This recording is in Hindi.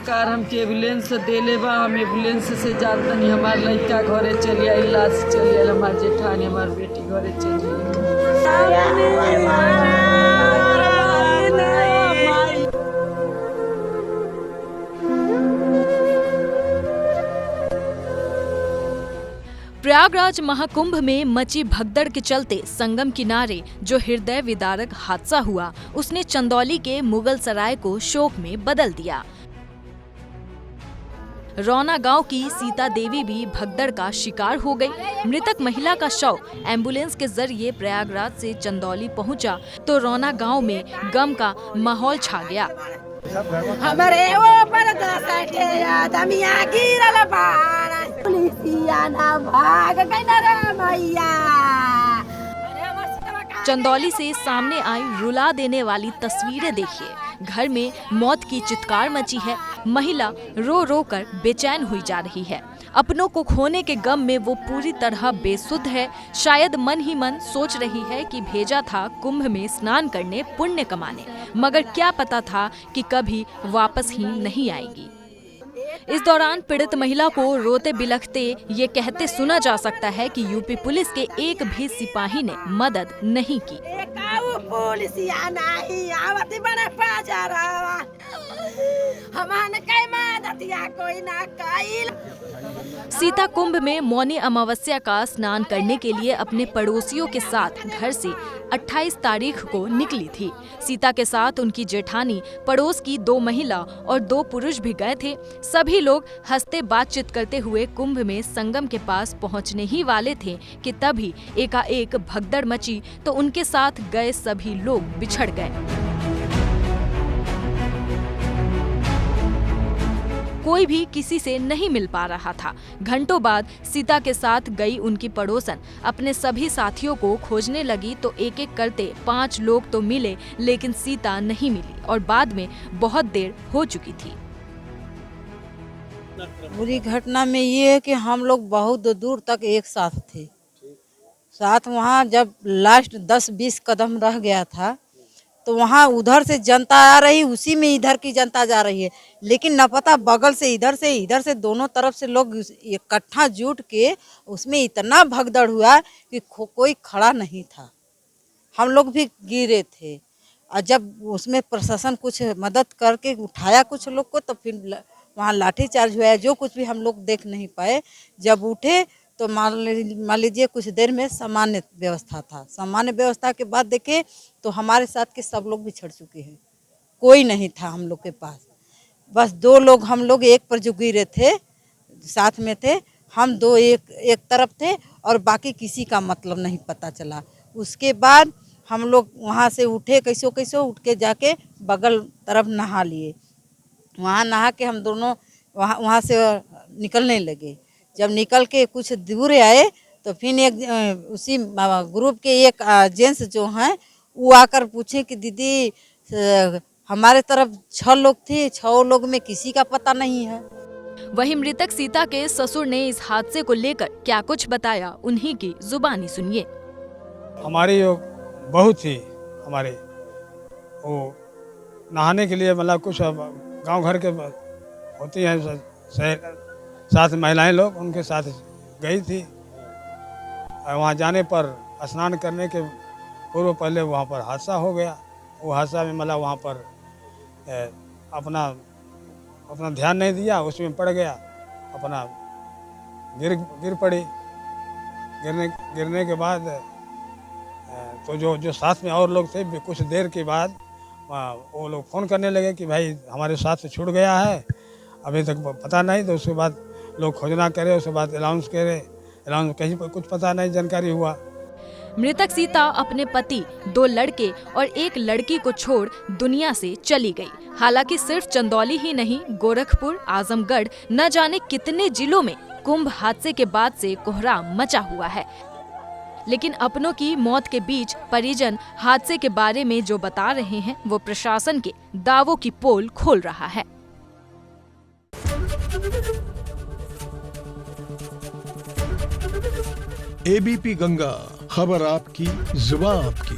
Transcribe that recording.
सरकार हमके एम्बुलेंस देले बा, हम एम्बुलेंस से जात नहीं। हमार लड़का घरे चली आई, इलाज चली आई, हमार जेठानी हमार बेटी घरे चली प्रयागराज महाकुंभ में मची भगदड़ के चलते संगम किनारे जो हृदय विदारक हादसा हुआ, उसने चंदौली के मुगल सराय को शोक में बदल दिया। रौना गांव की सीता देवी भी भगदड़ का शिकार हो गई। मृतक महिला का शव एम्बुलेंस के जरिए प्रयागराज से चंदौली पहुंचा तो रौना गांव में गम का माहौल छा गया। हमारे वो पर दमिया गिरल बाड़ा, पुलिसिया ना भाग गई ना रे मैया। चंदौली से सामने आई रुला देने वाली तस्वीरें देखिए। घर में मौत की चित्कार मची है। महिला रो रो कर बेचैन हुई जा रही है। अपनों को खोने के गम में वो पूरी तरह बेसुध है। शायद मन ही मन सोच रही है कि भेजा था कुंभ में स्नान करने, पुण्य कमाने, मगर क्या पता था कि कभी वापस ही नहीं आएगी। इस दौरान पीड़ित महिला को रोते बिलखते ये कहते सुना जा सकता है कि यूपी पुलिस के एक भी सिपाही ने मदद नहीं की। सीता कुंभ में मौनी अमावस्या का स्नान करने के लिए अपने पड़ोसियों के साथ घर से 28 तारीख को निकली थी। सीता के साथ उनकी जेठानी, पड़ोस की 2 महिला और 2 पुरुष भी गए थे। सभी लोग हंसते बातचीत करते हुए कुंभ में संगम के पास पहुंचने ही वाले थे कि तभी एकाएक भगदड़ मची तो उनके साथ गए सभी लोग बिछड़ गए। कोई भी किसी से नहीं मिल पा रहा था। घंटों बाद सीता के साथ गई उनकी पड़ोसन अपने सभी साथियों को खोजने लगी तो एक एक करते 5 लोग तो मिले, लेकिन सीता नहीं मिली और बाद में बहुत देर हो चुकी थी। बुरी घटना में ये है कि हम लोग बहुत दूर तक एक साथ थे। साथ वहाँ जब लास्ट 10-20 कदम रह गया था तो वहाँ उधर से जनता आ रही, उसी में इधर की जनता जा रही है, लेकिन न पता बगल से इधर से दोनों तरफ से लोग इकट्ठा जुट के उसमें इतना भगदड़ हुआ कि कोई खड़ा नहीं था। हम लोग भी गिरे थे और जब उसमें प्रशासन कुछ मदद करके उठाया कुछ लोग को तो फिर वहाँ लाठीचार्ज हुआ। जो कुछ भी हम लोग देख नहीं पाए। जब उठे तो मान लीजिए कुछ देर में सामान्य व्यवस्था था। सामान्य व्यवस्था के बाद देखे तो हमारे साथ के सब लोग बिछड़ चुके हैं, कोई नहीं था हम लोग के पास। बस 2 लोग हम लोग एक पर जो गिरे थे साथ में थे, हम 2 एक तरफ थे और बाकी किसी का मतलब नहीं पता चला। उसके बाद हम लोग वहाँ से उठे, कैसो उठ के जाके बगल तरफ नहा लिए। वहाँ नहा के हम दोनों वहाँ से निकलने लगे। जब निकल के कुछ दूर आए तो फिर एक उसी ग्रुप के एक जेंट्स जो हैं वो आकर पूछे कि दीदी हमारे तरफ 6 लोग थे, 6 लोग में किसी का पता नहीं है। वहीं मृतक सीता के ससुर ने इस हादसे को लेकर क्या कुछ बताया, उन्हीं की जुबानी सुनिए। हमारी बहू थी, हमारे वो नहाने के लिए मतलब कुछ गांव घर के होती हैं साथ महिलाएं लोग, उनके साथ गई थी। वहाँ जाने पर स्नान करने के पूर्व पहले वहाँ पर हादसा हो गया। वो हादसा में मतलब वहाँ पर अपना ध्यान नहीं दिया, उसमें पड़ गया, अपना गिर पड़ी। गिरने के बाद तो जो साथ में और लोग थे, कुछ देर के बाद वो लोग फ़ोन करने लगे कि भाई हमारे साथ से छूट गया है, अभी तक पता नहीं। तो उसके बाद लोग खोजना करे, उसके बाद अनाउंस कहीं पर कुछ पता नहीं जानकारी हुआ। मृतक सीता अपने पति, 2 लड़के और 1 लड़की को छोड़ दुनिया से चली गई। हालांकि सिर्फ चंदौली ही नहीं, गोरखपुर, आजमगढ़, न जाने कितने जिलों में कुंभ हादसे के बाद से कोहराम मचा हुआ है। लेकिन अपनों की मौत के बीच परिजन हादसे के बारे में जो बता रहे हैं वो प्रशासन के दावों की पोल खोल रहा है। एबीपी गंगा, खबर आपकी, जुबान आपकी।